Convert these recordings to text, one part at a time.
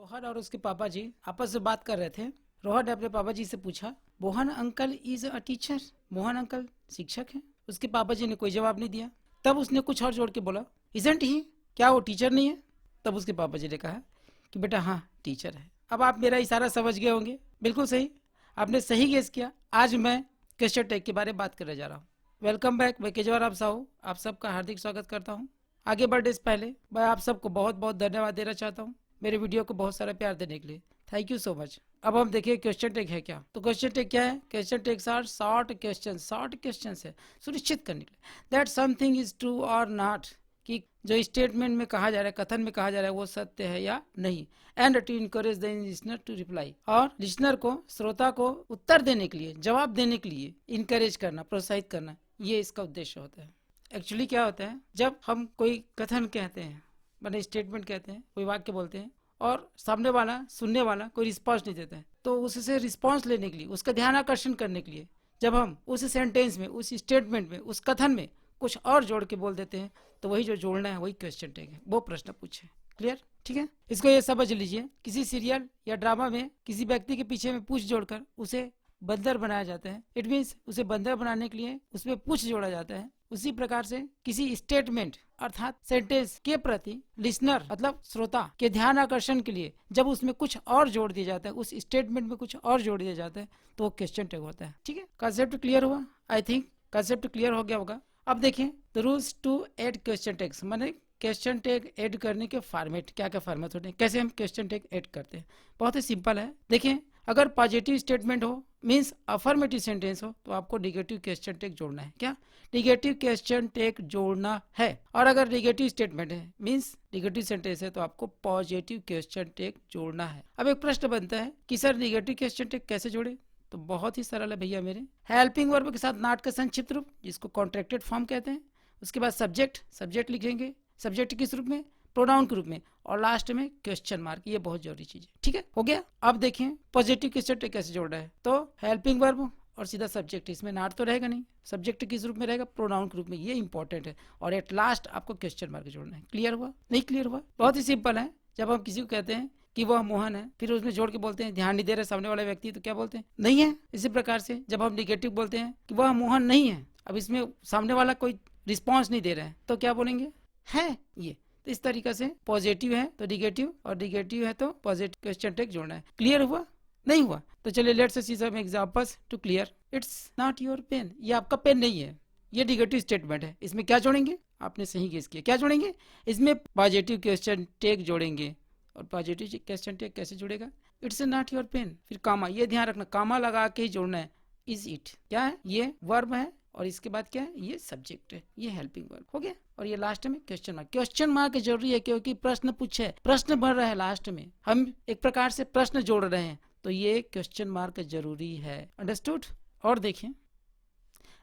रोहन और उसके पापा जी आपस में बात कर रहे थे। रोहन ने अपने पापा जी से पूछा, Mohan uncle is a teacher? Mohan uncle शिक्षक हैं? उसके पापा जी ने कोई जवाब नहीं दिया। तब उसने कुछ और जोड़ के बोला, इजंट ही? क्या वो टीचर नहीं है? तब उसके पापा जी ने कहा कि बेटा हाँ टीचर है। अब आप मेरा इशारा समझ गए होंगे। बिल्कुल सही, आपने सही गेस किया। आज मैं क्वेश्चन टैग के बारे में बात करने जा रहा हूँ। वेलकम बैक, मैं केजरीवाल आप साहू आप सबका हार्दिक स्वागत करता हूँ। आगे बढ़ने से पहले मैं आप सबको बहुत बहुत धन्यवाद देना चाहता हूँ मेरे वीडियो को बहुत सारा प्यार देने के लिए। Thank you so much. अब हम देखिए क्वेश्चन टैग है क्या। तो क्वेश्चन टैग क्या है? Question tags are short question है सुनिश्चित करने के लिए दैट समथिंग इज ट्रू और नॉट, कि जो स्टेटमेंट में कहा जा रहा है, कथन में कहा जा रहा है, वो सत्य है या नहीं। And to encourage the listener to reply, और लिसनर को, श्रोता को उत्तर देने के लिए, जवाब देने के लिए इनकरेज करना, प्रोत्साहित करना, ये इसका उद्देश्य होता है। एक्चुअली क्या होता है, जब हम कोई कथन कहते हैं, मैंने स्टेटमेंट कहते हैं, कोई वाक्य बोलते हैं और सामने वाला, सुनने वाला कोई रिस्पॉन्स नहीं देता है, तो उससे रिस्पॉन्स लेने के लिए, उसका ध्यान आकर्षण करने के लिए जब हम उस सेंटेंस में, उस स्टेटमेंट में, उस कथन में कुछ और जोड़ के बोल देते हैं, तो वही जो जोड़ना है वही क्वेश्चन टैग है। वो प्रश्न पूछे। क्लियर? ठीक है। इसको ये समझ लीजिए, किसी सीरियल या ड्रामा में किसी व्यक्ति के पीछे में पूछ जोड़कर उसे बंदर बनाया जाता है। इट मीन्स उसे बंदर बनाने के लिए उसमें पूछ जोड़ा जाता है। उसी प्रकार से किसी स्टेटमेंट अर्थात सेंटेंस के प्रति लिसनर मतलब श्रोता के ध्यान आकर्षण के लिए जब उसमें कुछ और जोड़ दिया जाता है, उस स्टेटमेंट में कुछ और जोड़ दिया जाता है, तो वो क्वेश्चन टैग होता है। ठीक है, कंसेप्ट क्लियर हुआ? आई थिंक कंसेप्ट क्लियर हो गया होगा। अब देखें the rules to add question tags, माने क्वेश्चन टैग ऐड करने के फॉर्मेट, क्या क्या फॉर्मेट होते हैं, कैसे हम क्वेश्चन टैग ऐड करते हैं। बहुत ही सिंपल है। देखें, अगर पॉजिटिव स्टेटमेंट हो, मीन्स अफर्मेटिव सेंटेंस हो, तो आपको निगेटिव क्वेश्चन टैग जोड़ना है। क्या? निगेटिव क्वेश्चन टैग जोड़ना है। और अगर निगेटिव स्टेटमेंट है, मीन्स निगेटिव सेंटेंस है, तो आपको पॉजिटिव क्वेश्चन टैग जोड़ना है। अब एक प्रश्न बनता है कि सर निगेटिव क्वेश्चन टैग कैसे जोड़े? तो बहुत ही सरल है भैया मेरे। हेल्पिंग वर्ब के साथ नॉट का संक्षिप्त रूप, जिसको कॉन्ट्रैक्टेड फॉर्म कहते हैं। उसके बाद सब्जेक्ट लिखेंगे, सब्जेक्ट किस रूप में? प्रोनाउन के रूप में। और लास्ट में क्वेश्चन मार्क, ये बहुत जरूरी चीज है। ठीक है, हो गया। अब देखें पॉजिटिव क्वेश्चन टैग कैसे जोड़ना है। तो हेल्पिंग वर्ब और सीधा सब्जेक्ट, इसमें नॉट तो रहेगा नहीं। सब्जेक्ट किस रूप में रहेगा? प्रोनाउन के रूप में, ये इंपॉर्टेंट है। और एट लास्ट आपको क्वेश्चन मार्क जोड़ना है। क्लियर हुआ? नहीं क्लियर हुआ? बहुत ही सिंपल है। जब हम किसी को कहते हैं कि वह मोहन है, फिर उसमें जोड़ के बोलते हैं ध्यान नहीं दे रहे सामने वाला व्यक्ति, तो क्या बोलते हैं? नहीं है। इसी प्रकार से जब हम निगेटिव बोलते हैं कि वह मोहन नहीं है, अब इसमें सामने वाला कोई रिस्पॉन्स नहीं दे रहा है, तो क्या बोलेंगे? है ये। तो इस तरीके से पॉजिटिव है तो निगेटिव, और निगेटिव है तो पॉजिटिव क्वेश्चन टैग जोड़ना है। क्लियर हुआ? नहीं हुआ? तो चलिए let's see some examples to clear. It's not your pen, ये आपका पेन नहीं है, ये निगेटिव स्टेटमेंट है। इसमें क्या जोड़ेंगे? आपने सही गेस किया, क्या जोड़ेंगे? इसमें पॉजिटिव क्वेश्चन टैग जोड़ेंगे। और पॉजिटिव क्वेश्चन टैग कैसे जुड़ेगा? इट्स नॉट योर पेन, फिर कामा, ये ध्यान रखना, कामा लगा के ही जोड़ना है। इज इट, क्या है? ये वर्ब है, और इसके बाद क्या है? ये सब्जेक्ट है, ये हेल्पिंग वर्ब हो गया। और ये लास्ट में क्वेश्चन मार्क। क्वेश्चन मार्क जरूरी है क्योंकि प्रश्न पूछे, प्रश्न भर रहा है, लास्ट में हम एक प्रकार से प्रश्न जोड़ रहे हैं, तो ये क्वेश्चन मार्क जरूरी है। अंडरस्टूड? और देखिए,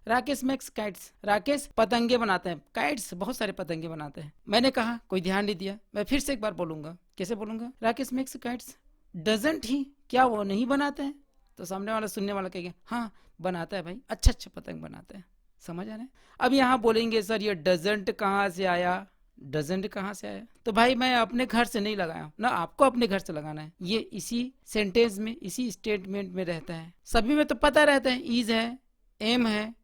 राकेश मेक्स काइट्स, राकेश पतंगे बनाते हैं। काइट्स, बहुत सारे पतंगे बनाते हैं। मैंने कहा, कोई ध्यान नहीं दिया, मैं फिर से एक बार बोलूंगा। कैसे बोलूंगा? राकेश मेक्स काइट्स डजंट ही, क्या वो नहीं बनाते हैं? तो सामने वाला, सुनने वाला कहेगा हाँ बनाता है भाई, अच्छा अच्छा पतंग बनाता है। समझ आ रहा है? अब यहाँ बोलेंगे सर ये डजंट कहाँ से आया? डजंट कहाँ से आया? तो भाई मैं अपने घर से नहीं लगाया ना, आपको अपने घर से लगाना है। ये इसी सेंटेंस में, इसी स्टेटमेंट में रहता है। सभी में तो पता रहता है, इज है, एम है,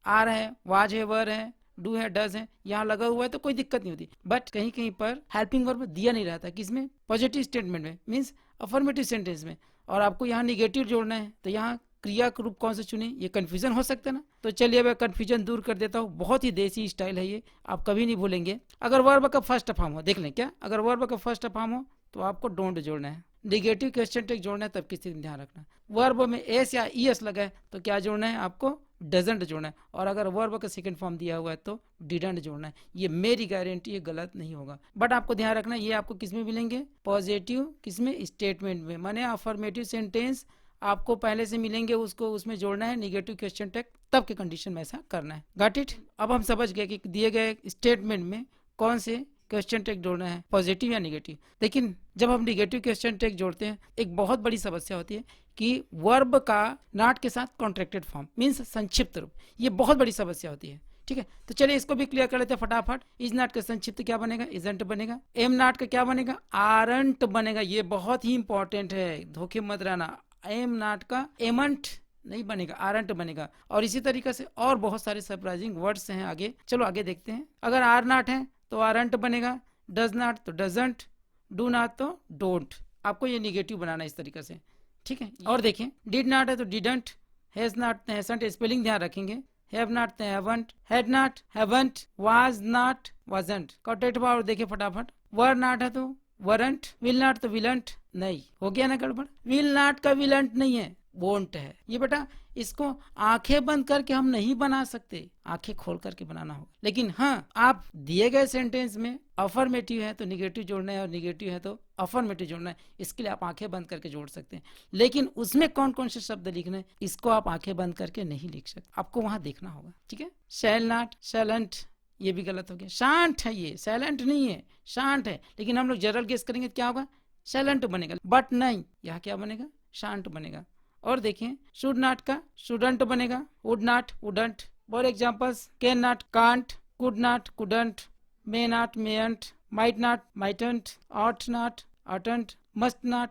आर है, वाज है, वर है, डू है, डज है, यहाँ लगा हुआ है तो कोई दिक्कत नहीं होती। बट कहीं कहीं पर हेल्पिंग वर्ब दिया नहीं रहता। किसमें? पॉजिटिव स्टेटमेंट में, मीन्स अफर्मेटिव सेंटेंस में। और आपको यहाँ निगेटिव जोड़ना है, तो यहाँ क्रिया का रूप कौन सा चुने? ये कंफ्यूजन हो सकता है ना। तो चलिए मैं कंफ्यूजन दूर कर देता हूँ। बहुत ही देसी स्टाइल है ये, आप कभी नहीं भूलेंगे। अगर वर्ब का फर्स्ट फॉर्म हो, देख लें क्या, अगर वर्ब का फर्स्ट फॉर्म हो तो आपको डोंट जोड़ना है। निगेटिव क्वेश्चन टैग जोड़ना है, तब किसी दिन ध्यान रखना। वर्ब में एस या ई एस लगा है तो क्या जोड़ना है? आपको डजंट जोड़ना है। और अगर वर्ब का सेकंड फॉर्म दिया हुआ है तो डिडंट जोड़ना है। ये मेरी गारंटी, ये गलत नहीं होगा। बट आपको ध्यान रखना, ये आपको किसमें मिलेंगे? पॉजिटिव किसमें? स्टेटमेंट में, माने अफर्मेटिव सेंटेंस आपको पहले से मिलेंगे, उसको उसमें जोड़ना है निगेटिव क्वेश्चन टैग, तब के कंडीशन में ऐसा करना है। Got it? अब हम समझ गए कि दिए गए स्टेटमेंट में कौन से क्वेश्चन टैग जोड़ना है, पॉजिटिव या निगेटिव। लेकिन जब हम निगेटिव क्वेश्चन टैग जोड़ते हैं, एक बहुत बड़ी समस्या होती है कि वर्ब का नॉट के साथ कॉन्ट्रैक्टेड फॉर्म, मीन्स संक्षिप्त रूप, ये बहुत बड़ी समस्या होती है। ठीक है, तो चलिए इसको भी क्लियर कर लेते हैं फटाफट। इज नॉट का संक्षिप्त क्या बनेगा? इजंट बनेगा। एम नॉट का क्या बनेगा? आरंट बनेगा। ये बहुत ही इंपॉर्टेंट है, धोखे मत रहना। एम नॉट का एमंट नहीं बनेगा, आरंट बनेगा। और इसी तरीके से और बहुत सारे सरप्राइजिंग वर्ड्स हैं आगे, चलो आगे देखते हैं। अगर आर नॉट है तो आरंट बनेगा, डज नॉट तो डजंट, डू नॉट तो डोंट। आपको ये निगेटिव बनाना इस तरीके से, ठीक है। और देखिए डिड नॉट है तो didn't, has not hasn't, spelling ध्यान रखेंगे। Have not haven't, had not haven't, was not wasn't. Contact power देखिए फटाफट। वर नॉट है तो वरंट, विल नॉट तो विलंट नहीं, हो गया ना गड़बड़। विल नॉट का विलंट नहीं है, वोंट है। ये बेटा इसको आंखें बंद करके हम नहीं बना सकते, आंखें खोल करके बनाना होगा। लेकिन हाँ, आप दिए गए सेंटेंस में अफर्मेटिव है तो निगेटिव जोड़ना है और निगेटिव है तो अफर्मेटिव जोड़ना है, इसके लिए आप आंखें बंद करके जोड़ सकते हैं। लेकिन उसमें कौन कौन से शब्द लिखने हैं, इसको आप आंखें बंद करके नहीं लिख सकते, आपको वहां देखना होगा, ठीक है। शैल नॉट, शैलेंट, ये भी गलत हो गया। शांत है, ये सैलेंट नहीं है, शांत है। लेकिन हम लोग जनरल गेस करेंगे क्या होगा? सैलेंट बनेगा। बट नहीं, यहाँ क्या बनेगा? शांत बनेगा। और देखें शुड नॉट का शुडंट बनेगा, would not wouldn't. For examples can not can't, could not couldn't, may not mayn't, might not mightn't, ought not oughtn't, must not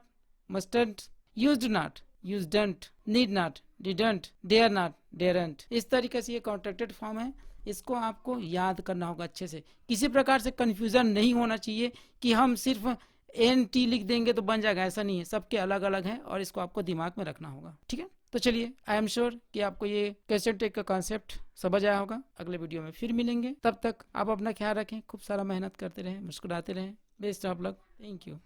mustn't, used not usedn't, need not didn't, dare not daren't. इस तरीके से ये contracted form है, इसको आपको याद करना होगा अच्छे से। किसी प्रकार से कंफ्यूजन नहीं होना चाहिए कि हम सिर्फ एन टी लिख देंगे तो बन जाएगा, ऐसा नहीं है, सबके अलग अलग हैं और इसको आपको दिमाग में रखना होगा, ठीक है। तो चलिए आई एम श्योर कि आपको ये क्वेश्चन टेक का कॉन्सेप्ट समझ आया होगा। अगले वीडियो में फिर मिलेंगे, तब तक आप अपना ख्याल रखें, खूब सारा मेहनत करते रहें, मुस्कुराते रहें। Best of luck, thank you.